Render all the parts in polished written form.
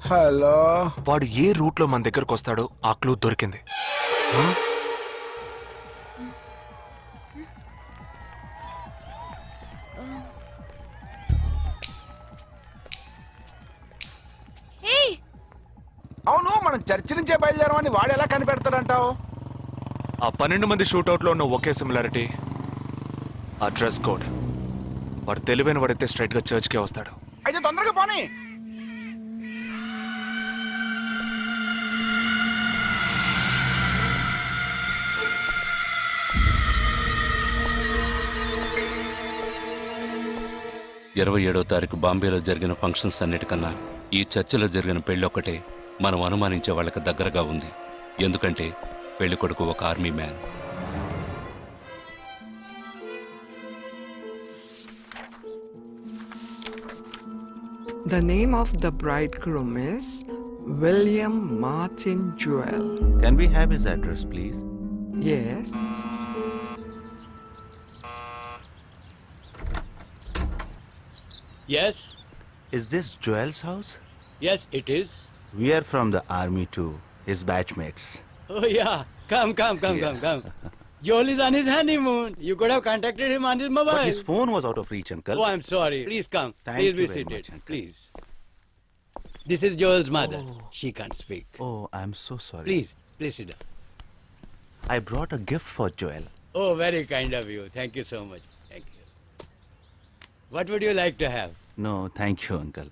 Hello. వాడు ఏ route లో మన దగ్గరకు వస్తాడో ఆ క్లూ దొరికింది. అవును, మనం చర్చి నుంచే బయలుదేరమని వాడు ఎలా కనిపెడతాడంటావు? ఆ 12 మంది షూట్అవుట్ లో ఉన్న ఒకే సిమిలారిటీ, ఆ డ్రెస్ కోడ్. వాడు తెలివైన వాడైతే స్ట్రైట్ గా చర్చ్ కే వస్తాడు. అయితే తొందరగా పోనీ. ఇరవై 27వ తారీఖు బాంబేలో జరిగిన ఫంక్షన్స్ అన్నిటికన్నా ఈ చర్చిలో జరిగిన పెళ్లి ఒక్కటే మనం అనుమానించే వాళ్ళకి దగ్గరగా ఉంది. ఎందుకంటే పెళ్లి కొడుకు ఒక army man. The name of the bridegroom is William Martin Jewell. Can we have his address, please? Yes. Yes. Is this Joel's house? Yes, it is. We are from the army too, his batchmates. Oh yeah. Come. Joel is on his honeymoon. You could have contacted him on his mobile. But his phone was out of reach, uncle. Oh, I'm sorry. Please come. Thank Please you be very seated. much, uncle. Please. This is Joel's mother. She can't speak. Oh, I'm so sorry. Please sit down. I brought a gift for Joel. Oh, very kind of you. Thank you so much. Thank you. What would you like to have? No, thank you, uncle.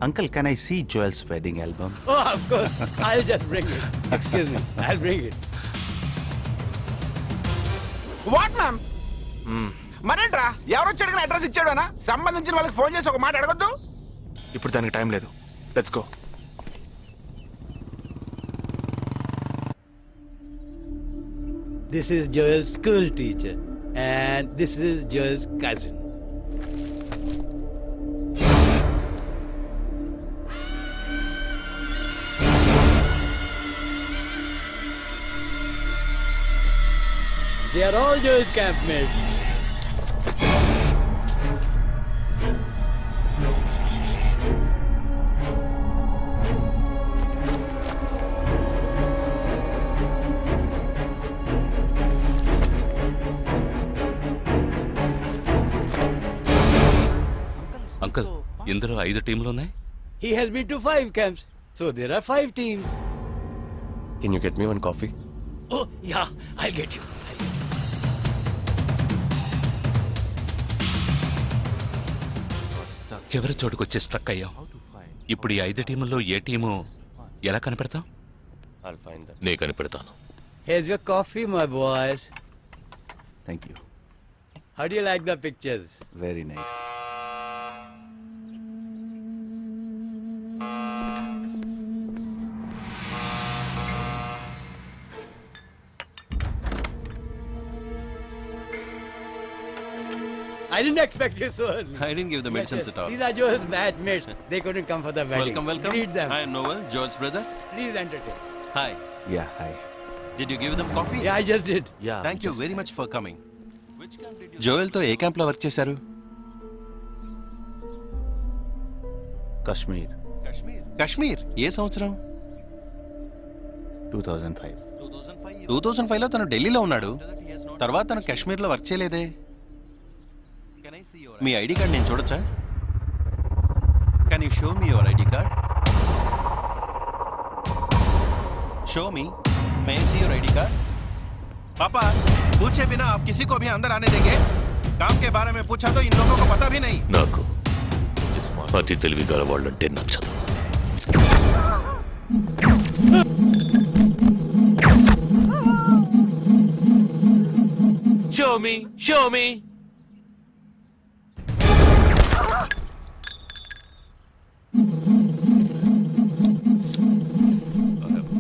Uncle, can I see Joel's wedding album? Oh, of course. I'll just bring it. Excuse me. I'll bring it. What ma'am? మరేంట్రా, ఎవరొచ్చి అడిగిన address ఇచ్చాడనా? సంబంధించిన వాళ్ళకి phone చేసి ఒక మాట అడగొద్దు. ఇప్పుడు దానికి టైం లేదు. Let's go. This is Joel's school teacher. And this is Joel's cousin. They are all Joel's campmates. Uncle, ఇందులో 5 టీంలు ఉన్నాయి. He has been to 5 camps. So there are 5 teams. Can you get me one coffee? Oh, yeah, I'll get you. చివరి చోటుకొచ్చి struck అయ్యాం. ఇప్పుడు ఈ 5 టీముల్లో ఏ team ఎలా కనిపెడతాం? నే కనిపెడతాను. Here's your coffee, my boys. Thank you. How do you like the pictures? Very nice. I didn't expect you so early. I didn't give the medicines at all. These are Joel's batchmates. They couldn't come for the wedding. Welcome. Greet them. I am Noel, Joel's brother. Please entertain. Hi. Yeah, hi. Did you give them coffee? Yeah, I just did. Yeah. Thank you very much for coming. Joel తో ఏ camp లో work చేశారు? Kashmir. Kashmir. ఏ సంవత్సరం? 2005. 2005లో తను ఢిల్లీలో ఉన్నాడు. తర్వాత తను కశ్మీర్ లో వర్క్ చేయలేదే. మీ ఐడి కార్డ్ నేను చూడొచ్చా? Can you show me your ID card? Show me. May I see your ID card? पापा, पूछे बिना आप किसी को भी अंदर आने देंगे? काम के बारे में पूछा तो इन लोगों को पता भी नहीं. నాకు అతి తెలివి గల వాళ్ళంటే నచ్చదు. Show me.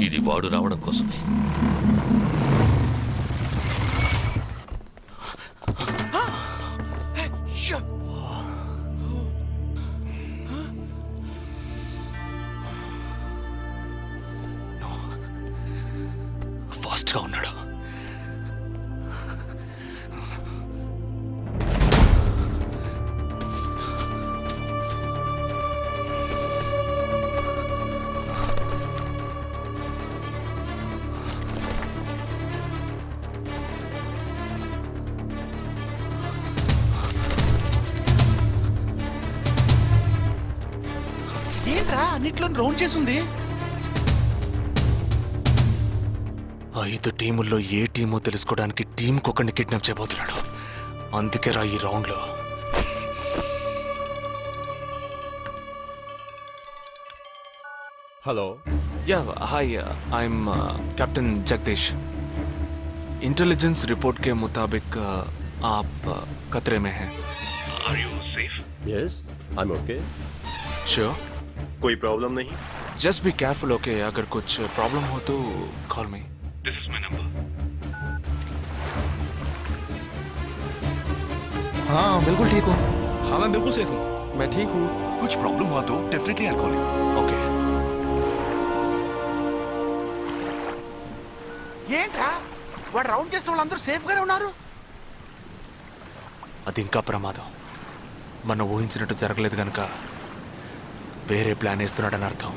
ఇది వాడు రావడం కోసమే. ఫాస్ట్ గా ఉన్నాడు. ఏంట్రా అన్నిట్లో రౌండ్ చేసింది? 5 టీముల్లో ఏ టీమో తెలుసుకోవడానికి టీంకి ఒకరిని కిడ్నాప్ చేయబోతున్నాడు. అందుకే రా ఈ రౌండ్లో. हेलो या hi I am captain Jagdish. Intelligence report के मुताबिक आप खतरे में हैं. Are you safe? Yes I am okay. Sure? कोई प्रॉब्लम नहीं? Just be careful okay. अगर कुछ प्रॉब्लम हो तो call me. This is my number. हाँ बिल्कुल ठीक हूँ. हाँ मैं बिल्कुल सेफ हूँ. मैं ठीक हूँ. कुछ प्रॉब्लम हुआ तो definitely I call you. Okay. ఏంట్రా వాడు రౌండ్ చేసిన వాళ్ళందరూ సేఫ్ గానే ఉన్నారు? అది ఇంకా ప్రమాదం. మనం ఊహించినట్టు జరగలేదు కనుక వేరే ప్లాన్ వేస్తున్నాడని అర్థం.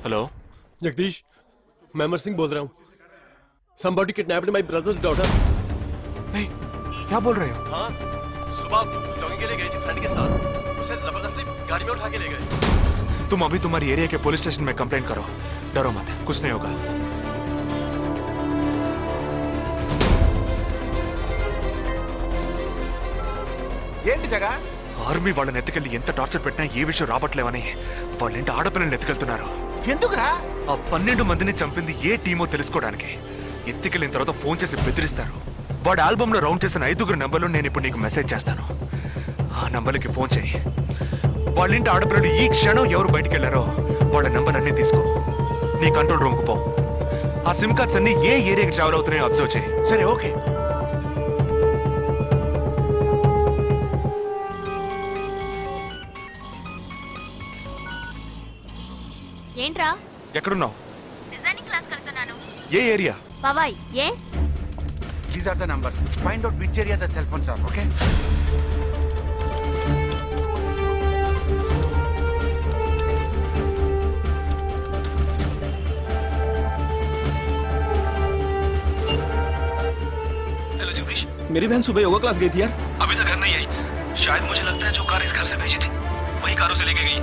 हेलो जगदीश, मैं अमर सिंह बोल रहा हूँ. Somebody kidnapped my brother's daughter. नहीं, क्या बोल रहे हो? हाँ, सुबह जॉगिंग के लिए गई थी फ्रेंड के साथ. उसे जबरदस्ती गाड़ी में उठा के ले गए. तुम अभी तुम्हारी एरिया के पुलिस स्टेशन में कंप्लेंट करो. डरो मत, कुछ नहीं होगा. ఏంటి జగా? ఆర్మీ వాళ్ళని ఎత్తుకెళ్ళి ఎంత టార్చర్ పెట్టినా ఏ విషయం రాబట్లేవని వాళ్ళేంటి ఆడపిల్లల్ని ఎత్తుకెళ్తున్నారు. ఎందుకురా? ఆ 12 మందిని చంపింది ఏ టీమో తెలుసుకోవడానికి. ఎత్తుకెళ్ళిన తర్వాత ఫోన్ చేసి బెదిరిస్తారు. వాడి ఆల్బమ్ లో రౌండ్ చేసిన 5 నంబర్లు నేను ఇప్పుడు నీకు మెసేజ్ చేస్తాను. ఆ నంబర్లకి ఫోన్ చేయి. వాళ్ళింటి ఆడపిల్లలు ఈ క్షణం ఎవరు బయటికి వెళ్ళారో వాళ్ళ నంబర్ అన్ని తీసుకో. నీ కంట్రోల్ రూమ్కి పో. ఆ సిమ్ కార్డ్స్ అన్ని ఏ ఏరియాకి ట్రావెల్ అవుతున్నాయో అబ్జర్వ్ చేయి. సరే ఓకే. ఏంట్రా? ఎక్కడున్నావు? డిజైనింగ్ క్లాస్ వెళ్తున్నాను. ఏ ఏరియా? బాబాయ్ ఏ? These are the numbers. Find out which area the cell phones are, okay? Hello Jagdish, मेरी बहन सुबह योगा क्लास गई थी यार. अभी तक घर नहीं आई. शायद मुझे लगता है जो कार इस घर से भेजी थी वही कारों से लेके गई.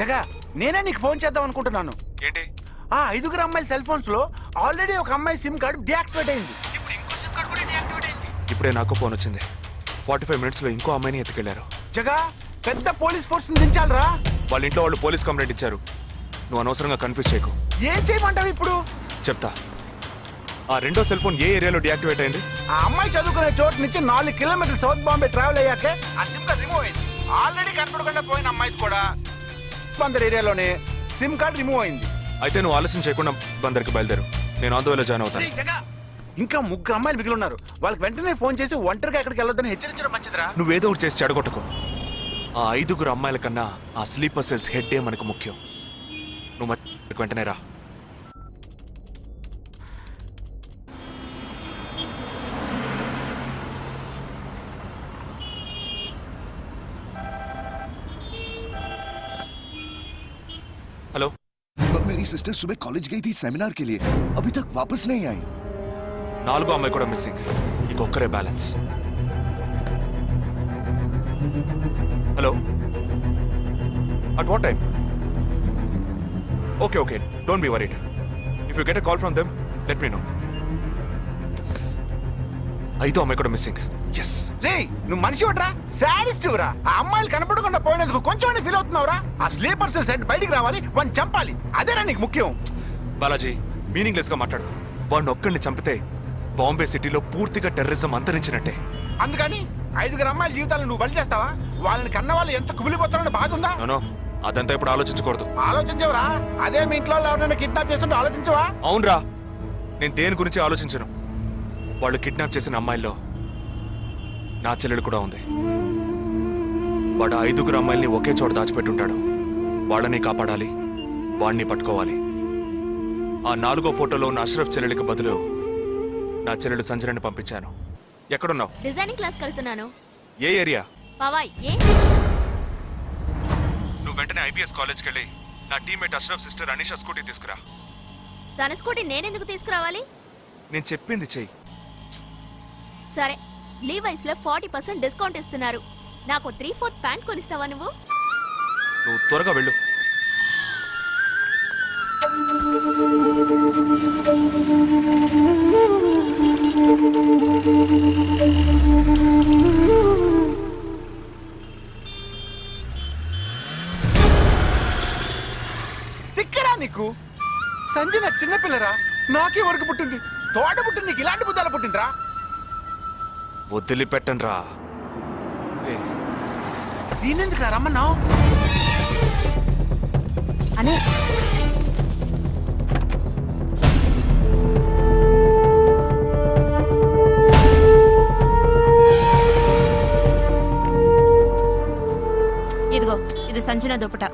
జగా నేనే నీకు ఫోన్ చేద్దాం అనుకుంటున్నాను. ఏంటి? ఆ 5 అమ్మాయిల సెల్ ఫోన్స్ లో ఆల్రెడీ ఒక అమ్మాయి సిమ్ కార్డ్ డియాక్టివేట్ అయింది. ఇప్పుడు ఇంకో సిమ్ కార్డ్ కూడా డియాక్టివేట్ అయింది. ఇప్పుడే నాకు ఫోన్ వచ్చింది. 45 మినిట్స్ లో ఇంకో అమ్మాయిని ఎత్తుకెళ్లారు. జగా పెద్ద పోలీస్ ఫోర్స్ దించాలరా. వాళ్ళ ఇంట్లో వాళ్ళు పోలీస్ కంప్లైంట్ ఇచ్చారు. నువ్వు అనవసరంగా కన్ఫ్యూజ్ చేయకు. ఏం చేయమంటావు ఇప్పుడు? చెప్తా. ఆ రెండో సెల్ ఫోన్ ఏ ఏరియాలో డియాక్టివేట్ అయింది? ఆ అమ్మాయి చదువుకునే చోటు నుంచి 4 కిలోమీటర్లు సౌత్ బాంబే ట్రావెల్ అయ్యాకే ఆ సిమ్ కార్డ్ రిమూవ్ అయింది. ఆల్రెడీ కనపడకుండా పోయిన అమ్మాయి కూడా బందర్ ఏరియాలోనే సిమ్ కార్డ్ రిమూవ్ అయింది. అయితే నువ్వు ఆలస్యం చేయకుండా బందర్కి బయలుదేరు. నేను ఆన్ ద వేలో జాయిన్ అవుతాను. ఇంకా 3 అమ్మాయిలు మిగిలి ఉన్నారు. వాళ్ళకి వెంటనే ఫోన్ చేసి ఒంటరిగా ఎక్కడికి వెళ్ళొద్దని హెచ్చరించడం మంచిదిరా. నువ్వేదో ఒకటి చేసి చెడగొట్టకు. ఆ 5 అమ్మాయిల కన్నా ఆ స్లీపర్ సెల్స్ హెడ్ ఏ మనకు ముఖ్యం. నువ్వు వెంటనే రా. हेलो, मेरी सिस्टर सुबह कॉलेज गई थी सेमिनार के लिए, अभी तक वापस नहीं आई. 4 అమ్మాయి కూడా మిస్సింగ్. ఇంకొక్కరే balance. Hello, at what time? Okay, don't be worried. If you get a call from them, let me know. ఐదో అమ్మాయి కూడా మిస్సింగ్. ఎస్ రే నువ్వు మనిషి ఒకట్రా, శాడిస్ట్ రా. ఆ అమ్మాయిలు కనపడకుండా పోయినందుకు కొంచెం ఫీల్ అవుతున్నావురా? ఆ స్లీపర్ సెల్ సెట్ బయటికి రావాలి, వాడిని చంపాలి, అదేనా నీకు ముఖ్యం? బాలాజీ మీనింగ్లెస్ గా మాట్లాడు. వాడిని ఒక్కడిని చంపితే బాంబే సిటీలో పూర్తిగా టెర్రరిజం అంతరించినట్టే. అందుకని 5 అమ్మాయిల జీవితాలను నువ్వు బలి చేస్తావా? వాళ్ళని కన్న వాళ్ళు ఎంత కుమిలిపోతారని బాధ ఉందా? నో అదంతా ఇప్పుడు ఆలోచించకూడదు. ఆలోచించవరా? అదే మీ ఇంట్లో ఎవరైనా కిడ్నాప్ చేస్తుంటే ఆలోచించవా? అవునరా, నేను దేని గురించి ఆలోచించను. వాళ్ళు కిడ్నాప్ చేసిన అమ్మాయిల్లో నా చెల్లెలు కూడా ఉంది. వాడు 5 అమ్మాయిల్ని ఒకే చోట దాచిపెట్టుంటాడు. వాళ్ళని కాపాడాలి, వాడిని పట్టుకోవాలి. ఆ 4వ ఫోటోలో ఉన్న అష్రఫ్ చెల్లెలికి బదులు నా చెల్లెలు సంజనని పంపించాను. ఎక్కడున్నావు? డిజైనింగ్ క్లాస్ కలుతున్నాను. ఏ ఏరియా? పవాయ్. ఏ నువ్వు వెంటనే ఐబీఎస్ కాలేజ్కి వెళ్ళి నా teammate Ashraf sister Anisha scooty తీసుకురా. తన స్కూటీ నేనెందుకు తీసుకురావాలి? నేను చెప్పింది చెయ్యి. సరే, లీవైస్ లో 40% డిస్కౌంట్ ఇస్తున్నారు. నాకు 3/4 ప్యాంట్ కొనిస్తావా నువ్వు? నువ్వు త్వరగా వెళ్ళు. తిక్కరా నీకు? సంజన చిన్నపిల్లరా, నాకే వరకు పుట్టింది. తోట పుట్టింది, నీకు ఇలాంటి బుద్ధాల పుట్టిందిరా? వదిలిపెట్టను రా. నేనెందుకు రమ్మన్నావు? అనే ఇదిగో, ఇది సంజన దుపట.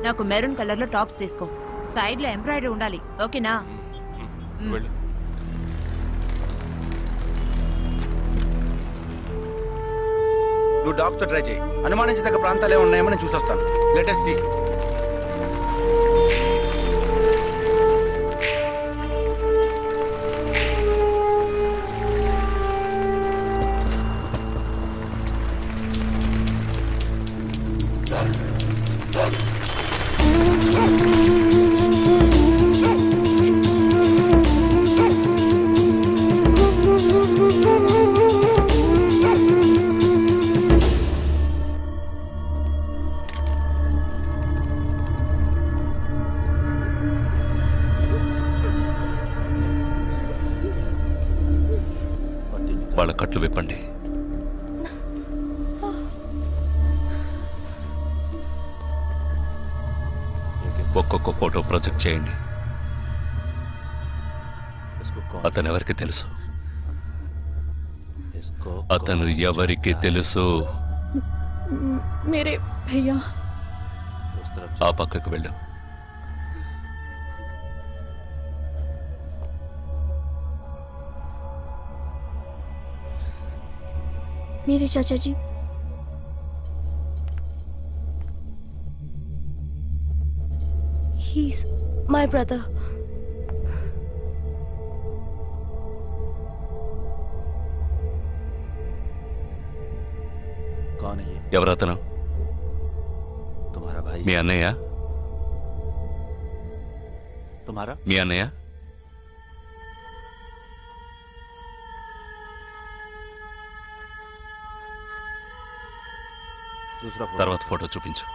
నాకు మెరూన్ కలర్ లో టాప్స్ తీసుకో. సైడ్ లో ఎంబ్రాయిడరీ ఉండాలి, ఓకేనా? నువ్వు డాక్టర్ ట్రై చేయి. అనుమానించదగ్గ ప్రాంతాలు ఏమి ఉన్నాయేమో నేను చూసొస్తాను. Latest see. వాళ్ళ కట్లు విప్పండి. ఒక్కొక్క ఫోటో ప్రొజెక్ట్ చేయండి. అతను ఎవరికి తెలుసు? అతను ఎవరికి తెలుసు? मेरे भैया. ఆ పక్కకు వెళ్ళు. मेरे चाचा जी. He's my brother. कौन है ये? ఎవరతను? तुम्हारा भाई? మీ అన్నయ్య? तुम्हारा? మీ అన్నయ్య? తర్వాత ఫోటో చూపించు.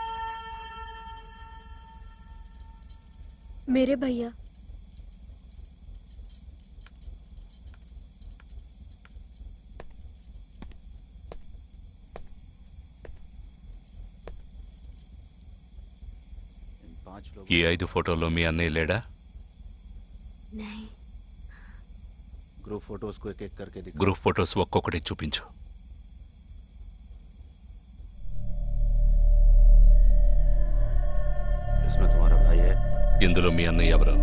मेरे भैया. ఈ 5 ఫోటోల్లో మీ అన్నయ్య లేడా? ग्रुप फोटोज को एक-एक करके दिखा. గ్రూప్ ఫోటోస్ ఒక్కొక్కటి చూపించు. इसमें तुम्हारा भाई है? ఇందులో మీ అన్నయ్య ఎవరు?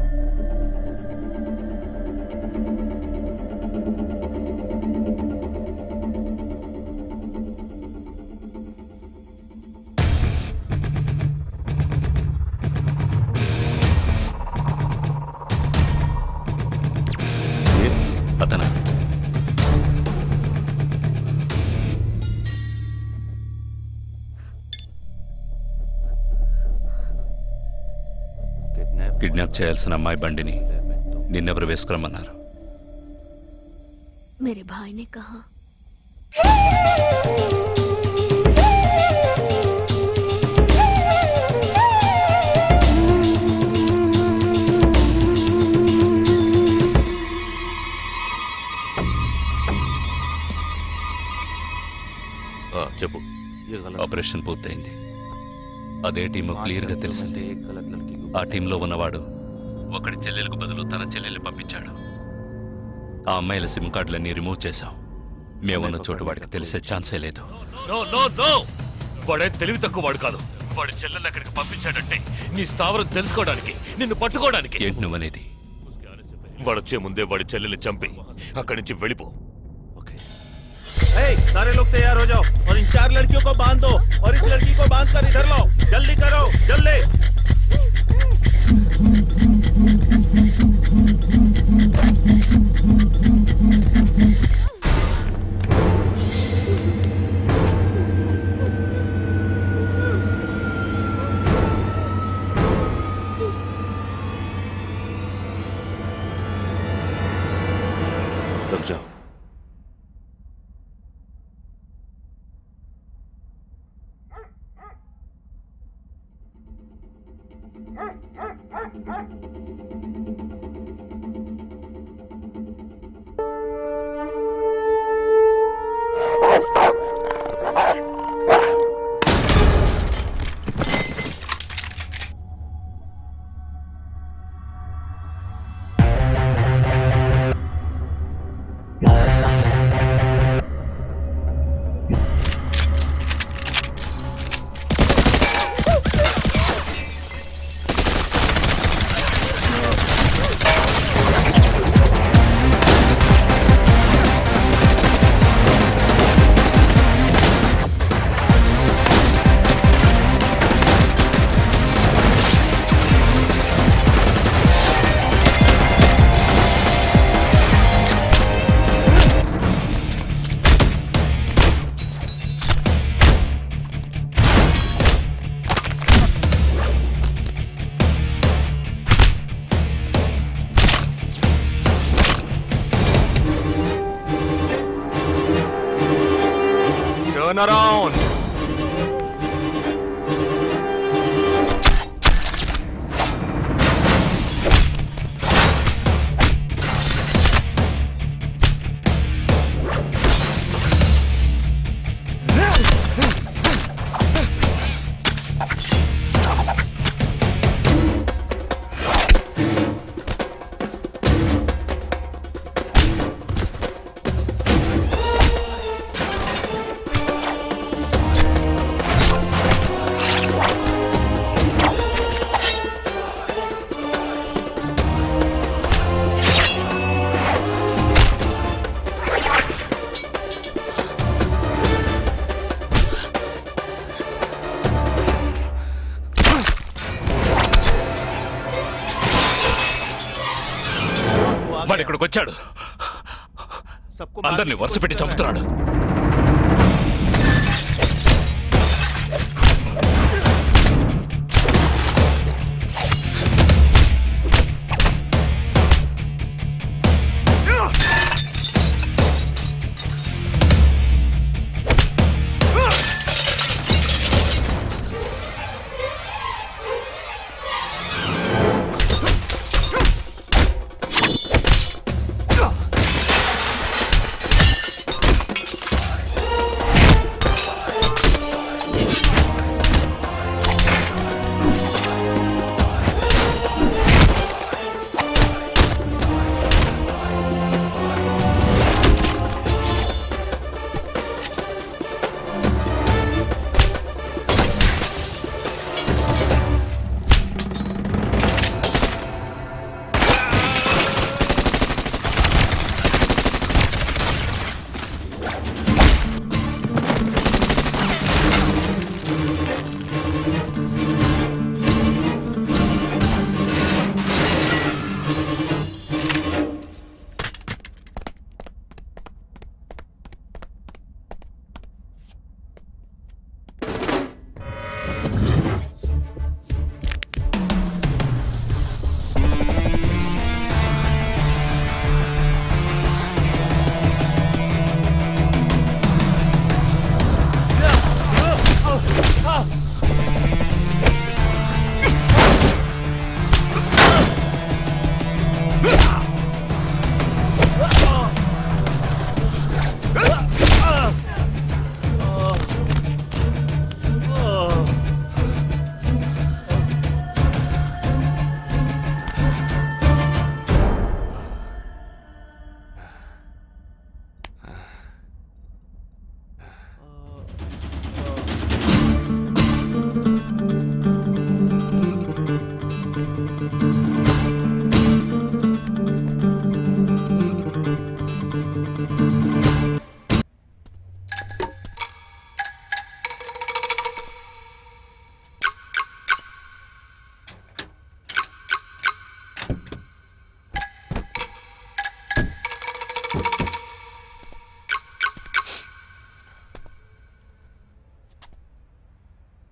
అతనా? కిడ్నాప్ చేయాల్సిన అమ్మాయి బండిని నిన్నెవరు వేసుకురమ్మన్నారు? मेरे भाई ने कहा చెప్పు. ఆపరేషన్ పూర్తయింది. అదే టీము క్లియర్గా తెలిసింది. ఆ టీంలో ఉన్నవాడు ఒకడి చెల్లెలకు బదులు తన చెల్లెల్ని పంపించాడు. ఆ అమ్మాయిల సిమ్ కార్డులన్నీ రిమూవ్ చేశాం. మేమున్న చోటు వాడికి తెలిసే ఛాన్సే లేదు. వాడే తెలివి తక్కువ వాడు కాదు. వాడి చెల్లెల్ని అక్కడికి పంపించాడంటే నీ స్థావరం తెలుసుకోవడానికి, నిన్ను పట్టుకోవడానికి. ఏంటి నువ్వనేది? వాడొచ్చే ముందే వాడి చెల్లెల్ని చంపి అక్కడి నుంచి వెళ్ళిపో. सारे लोग तैयार हो जाओ और इन 4 लड़कियों को बांध दो और इस लड़की को बांध कर इधर लो. जल्दी करो, जल्दी. रुक जाओ. Turn around. వాడు ఇక్కడికి వచ్చాడు. అందరినీ వరుస పెట్టి చంపుతున్నాడు.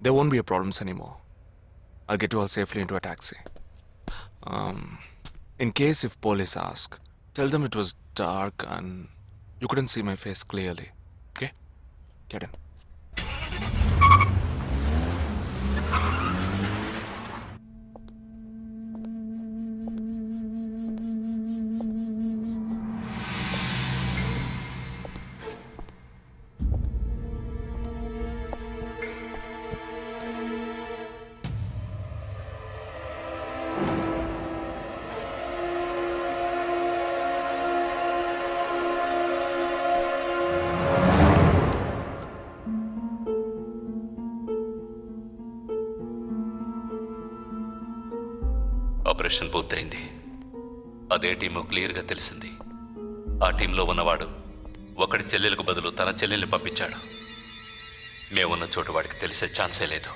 there won't be a problems anymore. I'll get you all safely into a taxi. In case if police ask, tell them it was dark and you couldn't see my face clearly. Okay? Get in. Operation పూర్తయింది. అదే team క్లియర్గా తెలిసింది. ఆ టీంలో ఉన్నవాడు ఒకడి చెల్లెలకు బదులు తన చెల్లెల్ని పంపించాడు. మేమున్న చోటు వాడికి తెలిసే ఛాన్సే లేదు.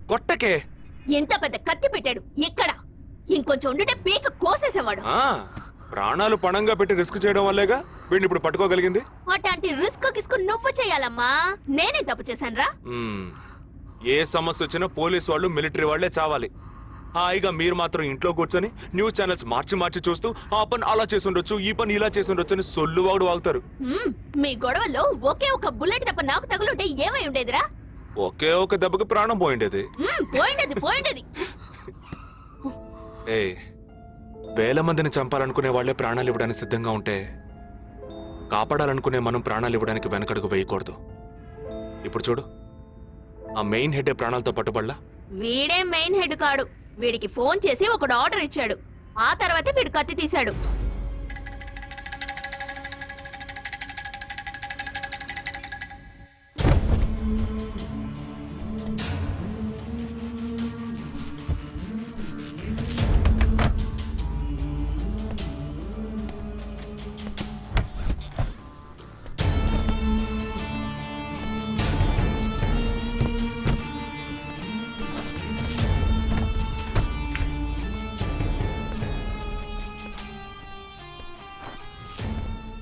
కొట్టకే ఎంత పెద్ద కత్తి పెట్టాడు. ఎక్కడ ఇంకొంచెం ఉండుంటే పీక కోసేసేవాడు. ప్రాణాలు పణంగా పెట్టి రిస్క్ చేయడం వల్లేగా వీడిని ఇప్పుడు పట్టుకోగలిగింది. అట్లాంటి రిస్క్ కిస్కు నువ్వు చేయాలమ్మా. నేనే తప్పు చేశానురా. ఏ సమస్య వచ్చినా పోలీసు వాళ్ళు మిలిటరీ వాళ్లే చావాలి. హాయిగా మీరు మాత్రం ఇంట్లో కూర్చొని న్యూస్ ఛానల్స్ మార్చి మార్చి చూస్తూ ఆ పని అలా చేసి ఉండొచ్చు, ఈ పని ఇలా చేసి ఉండొచ్చు అని సొల్లు వాగుడు వాగుతారు. మీ గొడవలో ఒకే ఒక బుల్లెట్ తప్ప నాకు తగులుంటే ఏమై ఉండేదిరా? ఒకే ఒక దెబ్బకి ప్రాణం పోయిండేది. పోయిండేది. వేల మందిని చంపాలనుకునే వాళ్లే ప్రాణాలు ఇవ్వడానికి సిద్ధంగా ఉంటే కాపాడాలనుకునే మనం ప్రాణాలు ఇవ్వడానికి వెనకడుగు వేయకూడదు. ఇప్పుడు చూడు, ఆ మెయిన్ హెడ్ ప్రాణాలతో పట్టుబడలా. వీడే మెయిన్ హెడ్ కాడు. వీడికి ఫోన్ చేసి ఒకడు ఆర్డర్ ఇచ్చాడు. ఆ తర్వాతే వీడు కత్తి తీశాడు.